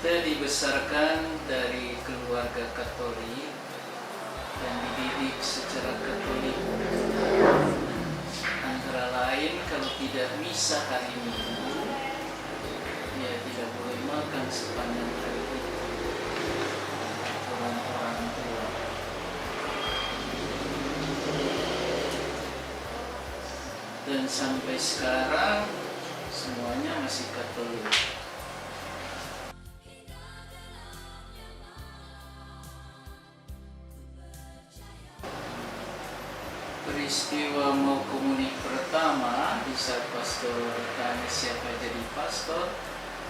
Kita dibesarkan dari keluarga Katolik dan dididik secara Katolik. Antara lain, kalau tidak misa hari Minggu, ya tidak boleh makan sepanjang hari itu. Orang tua. Dan sampai sekarang semuanya masih Katolik. Peristiwa mau komunik pertama di saat pastor tanya siapa jadi pastor,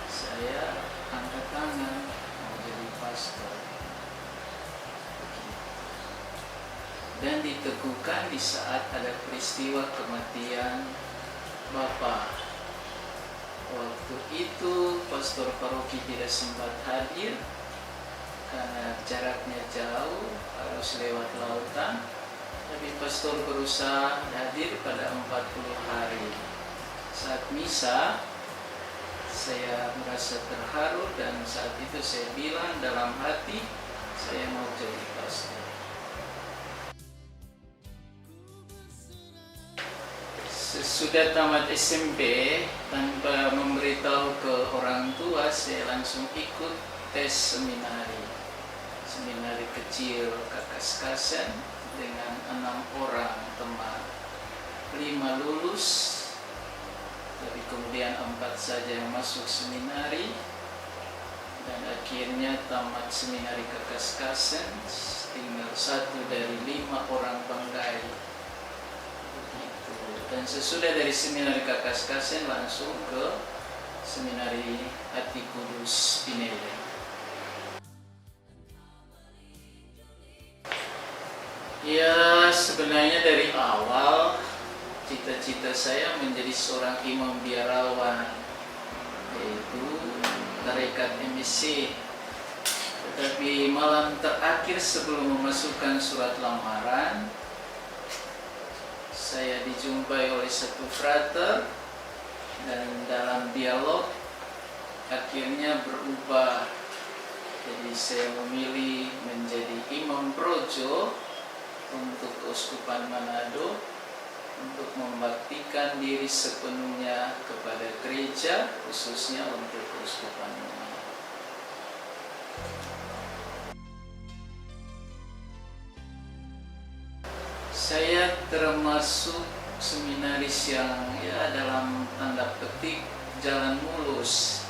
saya angkat tangan mau jadi pastor. Dan diteguhkan di saat ada peristiwa kematian Bapak. Waktu itu pastor paroki tidak sempat hadir karena jaraknya jauh, harus lewat lautan. Tapi pastor berusaha hadir pada 40 hari. Saat misa, saya merasa terharu dan saat itu saya bilang dalam hati, saya mau jadi pastor. Sesudah tamat SMP, tanpa memberitahu ke orang tua, saya langsung ikut tes seminari. Seminari kecil Kakaskasen dengan 6 orang teman. 5 lulus, tapi kemudian 4 saja yang masuk seminari. Dan akhirnya tamat seminari Kakaskasen, tinggal 1 dari 5 orang Banggai. Dan sesudah dari seminari Kakaskasen langsung ke seminari Hati Kudus Pinele. Ya, sebenarnya dari awal cita-cita saya menjadi seorang imam biarawan, yaitu tarekat MSC. Tetapi malam terakhir sebelum memasukkan surat lamaran, saya dijumpai oleh satu frater dan dalam dialog akhirnya berubah. Jadi saya memilih menjadi imam projo untuk Keuskupan Manado, untuk membaktikan diri sepenuhnya kepada gereja, khususnya untuk Keuskupan Manado. Saya termasuk seminaris yang dalam tanda petik jalan mulus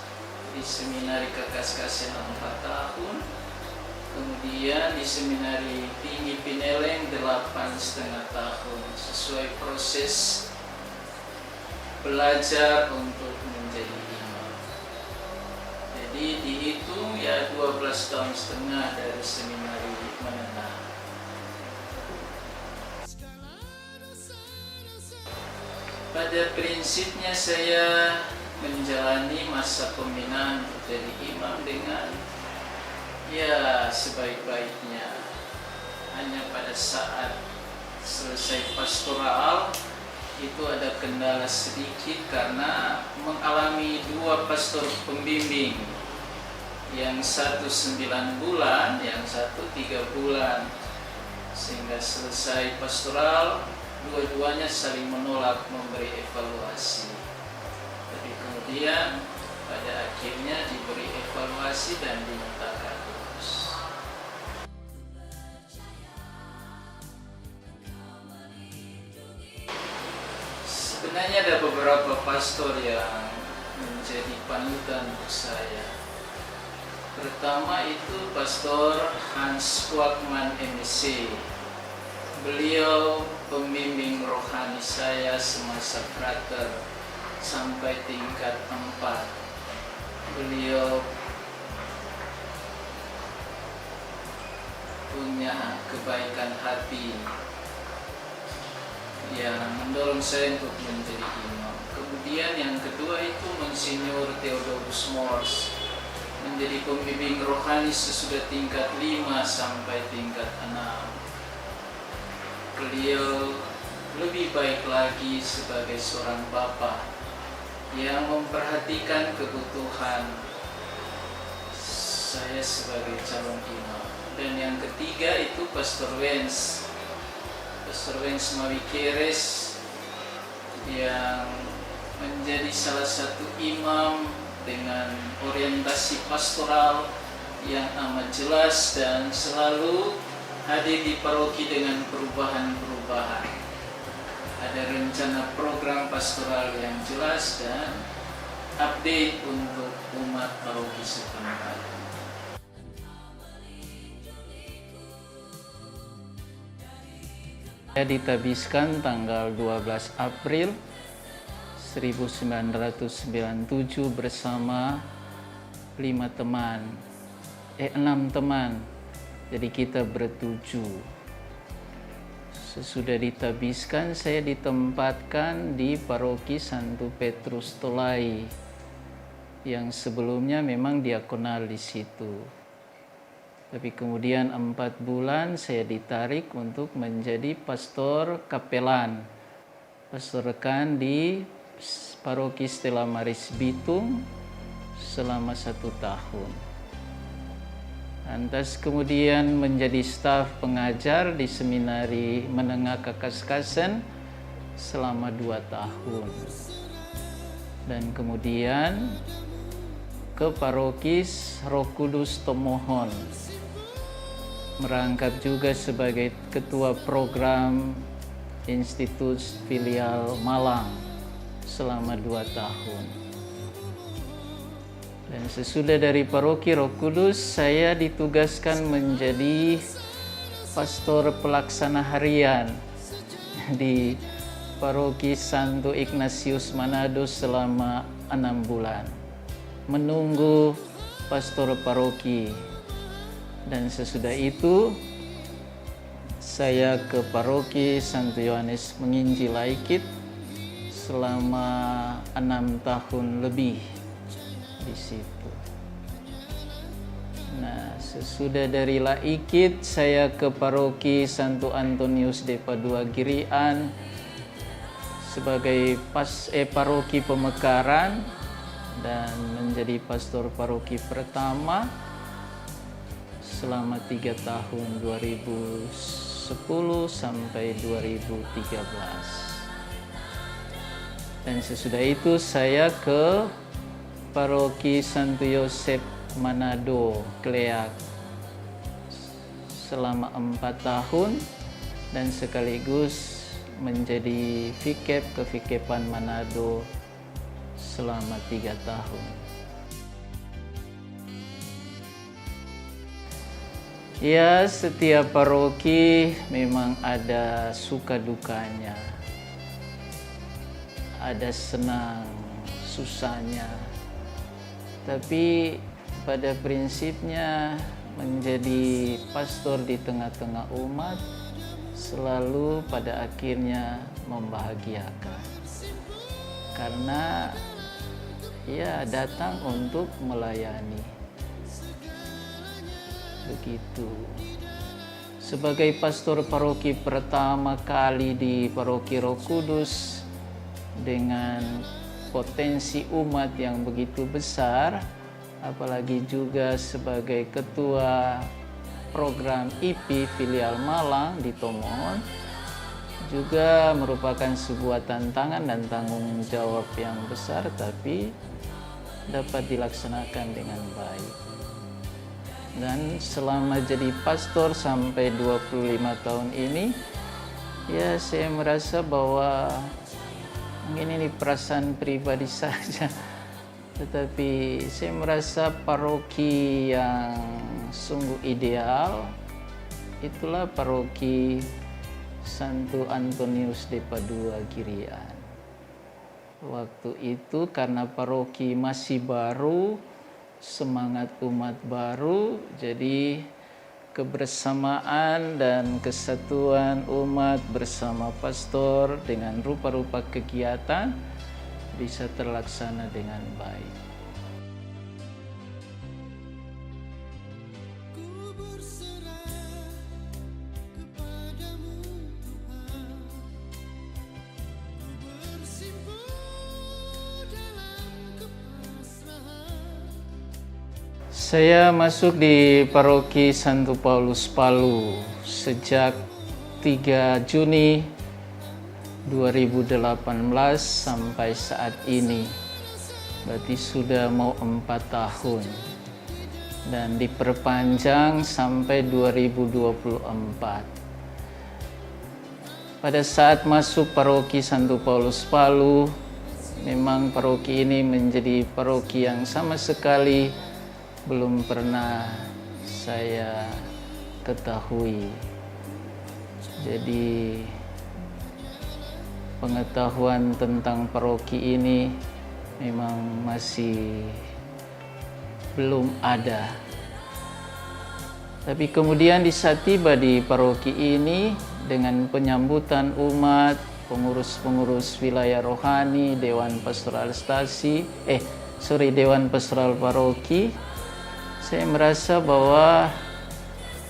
di seminari Kakaskasen 4 tahun. Kemudian di seminari tinggi Pineleng 8,5 tahun, sesuai proses belajar untuk menjadi imam. Jadi dihitung 12,5 tahun dari seminari menengah. Pada prinsipnya saya menjalani masa pembinaan untuk jadi imam dengan sebaik-baiknya. Hanya pada saat selesai pastoral itu ada kendala sedikit karena mengalami 2 pastor pembimbing, yang satu 9 bulan, yang satu 3 bulan, sehingga selesai pastoral dua-duanya saling menolak memberi evaluasi. Tapi kemudian pada akhirnya diberi evaluasi dan dinyatakan lulus. Sebenarnya ada beberapa pastor yang menjadi panutan untuk saya. Pertama itu Pastor Hans Kwakman MSc. Beliau pembimbing rohani saya semasa frater sampai tingkat 4. Beliau punya kebaikan hati yang mendorong saya untuk menjadi imam. Kemudian yang kedua itu Monsinyur Theodorus Mors, menjadi pembimbing rohani sesudah tingkat 5 sampai tingkat 6. Beliau lebih baik lagi sebagai seorang bapak yang memperhatikan kebutuhan saya sebagai calon imam. Dan yang ketiga itu Pastor Wens Mawikeres yang menjadi salah satu imam dengan orientasi pastoral yang amat jelas dan selalu hadir di paroki dengan perubahan-perubahan. Ada rencana program pastoral yang jelas dan update untuk umat paroki setempat. Saya ditabiskan tanggal 12 April 1997 bersama 6 teman. Jadi kita bertujuh. Sesudah ditabiskan, saya ditempatkan di paroki Santo Petrus Tolai yang sebelumnya memang diakonal di situ. Tapi kemudian 4 bulan saya ditarik untuk menjadi pastor kapelan, pastor rekan di paroki Stella Maris Bitung selama 1 tahun. Lantas kemudian menjadi staf pengajar di seminari menengah Kakaskasen selama 2 tahun. Dan kemudian ke paroki Roh Kudus Tomohon, merangkap juga sebagai ketua program Institut Filial Malang selama 2 tahun. Dan sesudah dari paroki Roh Kudus, saya ditugaskan menjadi pastor pelaksana harian di paroki Santo Ignatius Manado selama 6 bulan. Menunggu pastor paroki. Dan sesudah itu, saya ke paroki Santo Yohanes Menginjil Laikit selama 6 tahun lebih di situ. Nah, sesudah dari Laikit, saya ke paroki Santo Antonius de Padua Girian sebagai paroki pemekaran dan menjadi pastor paroki pertama selama 3 tahun 2010 sampai 2013. Dan sesudah itu saya ke paroki Santo Yosep Manado Kleak selama 4 tahun dan sekaligus menjadi vikep kevikepan Manado selama 3 tahun. Ya, setiap paroki memang ada suka dukanya, ada senang susahnya. Tapi pada prinsipnya menjadi pastor di tengah-tengah umat selalu pada akhirnya membahagiakan. Karena ya datang untuk melayani. Begitu. Sebagai pastor paroki pertama kali di paroki Roh Kudus dengan potensi umat yang begitu besar, apalagi juga sebagai ketua program IP Filial Malang di Tomohon, juga merupakan sebuah tantangan dan tanggung jawab yang besar, tapi dapat dilaksanakan dengan baik. Dan selama jadi pastor sampai 25 tahun ini, ya saya merasa bahwa ini perasaan pribadi saja, tetapi saya merasa paroki yang sungguh ideal itulah paroki Santo Antonius de Padua Girian. Waktu itu karena paroki masih baru, semangat umat baru, jadi kebersamaan dan kesatuan umat bersama pastor dengan rupa-rupa kegiatan bisa terlaksana dengan baik. Saya masuk di Paroki Santo Paulus Palu sejak 3 Juni 2018 sampai saat ini. Berarti sudah mau 4 tahun. Dan diperpanjang sampai 2024. Pada saat masuk Paroki Santo Paulus Palu, memang paroki ini menjadi paroki yang sama sekali belum pernah saya ketahui. Jadi pengetahuan tentang paroki ini memang masih belum ada. Tapi kemudian di saat tiba di paroki ini dengan penyambutan umat, pengurus-pengurus wilayah rohani, Dewan Pastoral Dewan Pastoral Paroki, saya merasa bahwa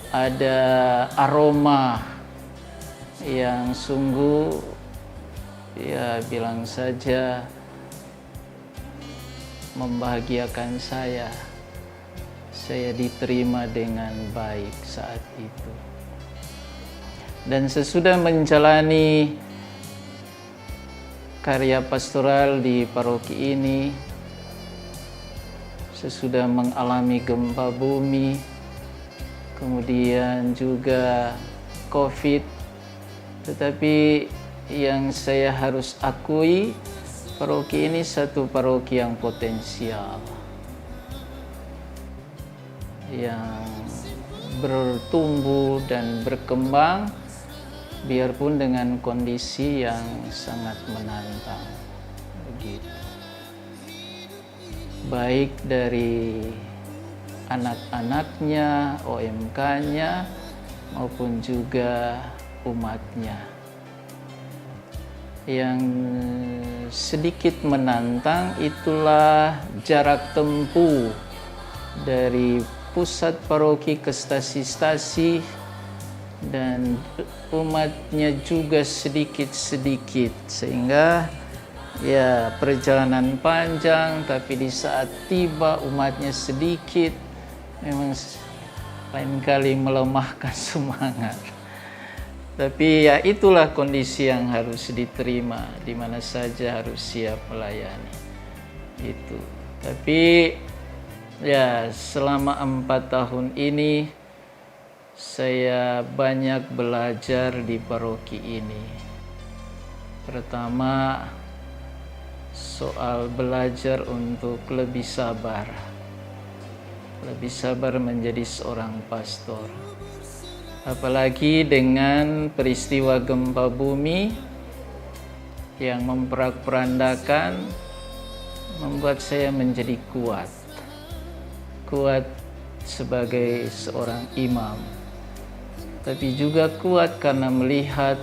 ada aroma yang sungguh, ya bilang saja, membahagiakan saya. Saya diterima dengan baik saat itu. Dan sesudah menjalani karya pastoral di paroki ini, sesudah mengalami gempa bumi, kemudian juga COVID, tetapi yang saya harus akui, paroki ini satu paroki yang potensial, yang bertumbuh dan berkembang, biarpun dengan kondisi yang sangat menantang. Begitu. Baik dari anak-anaknya, OMK-nya, maupun juga umatnya. Yang sedikit menantang itulah jarak tempuh dari pusat paroki ke stasi-stasi, dan umatnya juga sedikit-sedikit, sehingga ya perjalanan panjang, tapi di saat tiba umatnya sedikit, memang lain kali melemahkan semangat. Tapi ya itulah kondisi yang harus diterima, di mana saja harus siap melayani. Itu. Tapi ya selama 4 tahun ini saya banyak belajar di paroki ini. Pertama, soal belajar untuk lebih sabar menjadi seorang pastor. Apalagi dengan peristiwa gempa bumi yang memperandakan, membuat saya menjadi kuat sebagai seorang imam, tapi juga kuat karena melihat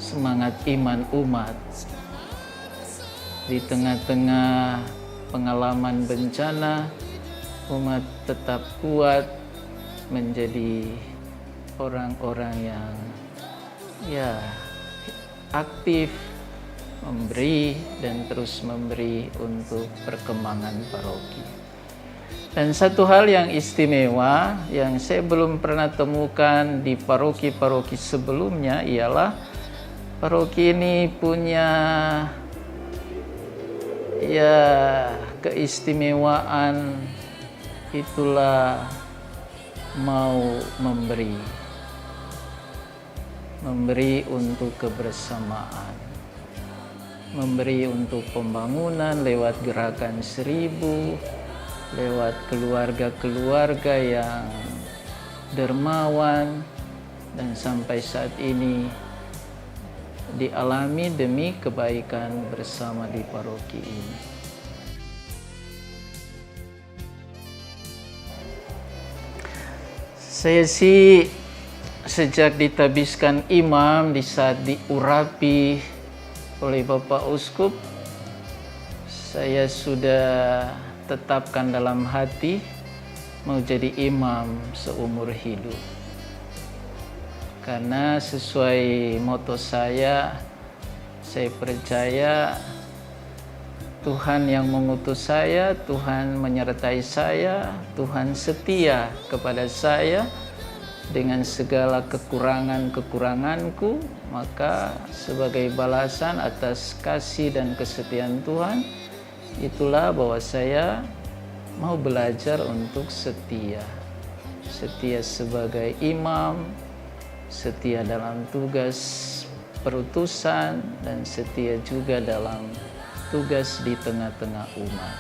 semangat iman umat di tengah-tengah pengalaman bencana. Umat tetap kuat menjadi orang-orang yang ya aktif memberi dan terus memberi untuk perkembangan paroki. Dan satu hal yang istimewa yang saya belum pernah temukan di paroki-paroki sebelumnya ialah paroki ini punya ya keistimewaan, itulah mau memberi untuk kebersamaan, memberi untuk pembangunan lewat gerakan 1000, lewat keluarga-keluarga yang dermawan, dan sampai saat ini dialami demi kebaikan bersama di paroki ini. Saya sih sejak ditabiskan imam, di saat diurapi oleh Bapak Uskup, saya sudah tetapkan dalam hati mau jadi imam seumur hidup. Karena sesuai moto saya percaya Tuhan yang mengutus saya, Tuhan menyertai saya, Tuhan setia kepada saya dengan segala kekurangan-kekuranganku. Maka sebagai balasan atas kasih dan kesetiaan Tuhan, itulah bahwa saya mau belajar untuk setia. Setia sebagai imam, setia dalam tugas perutusan, dan setia juga dalam tugas di tengah-tengah umat.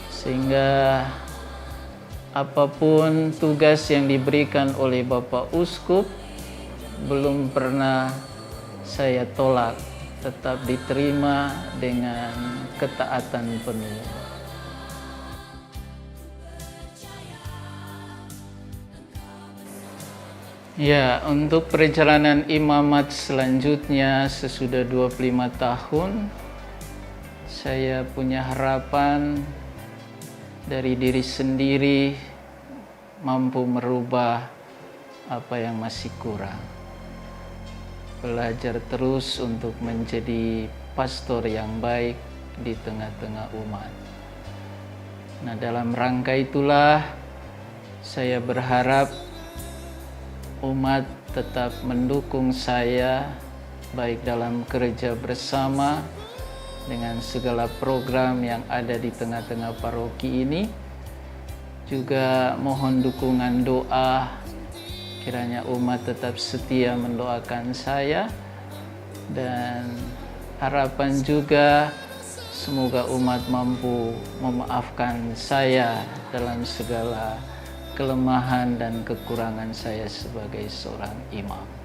Sehingga apapun tugas yang diberikan oleh Bapak Uskup, belum pernah saya tolak, tetap diterima dengan ketaatan penuh. Ya, untuk perjalanan imamat selanjutnya sesudah 25 tahun, saya punya harapan dari diri sendiri mampu merubah apa yang masih kurang. Belajar terus untuk menjadi pastor yang baik di tengah-tengah umat. Nah, dalam rangka itulah saya berharap umat tetap mendukung saya baik dalam kerja bersama dengan segala program yang ada di tengah-tengah paroki ini. Juga mohon dukungan doa, kiranya umat tetap setia mendoakan saya, dan harapan juga semoga umat mampu memaafkan saya dalam segala kelemahan dan kekurangan saya sebagai seorang imam.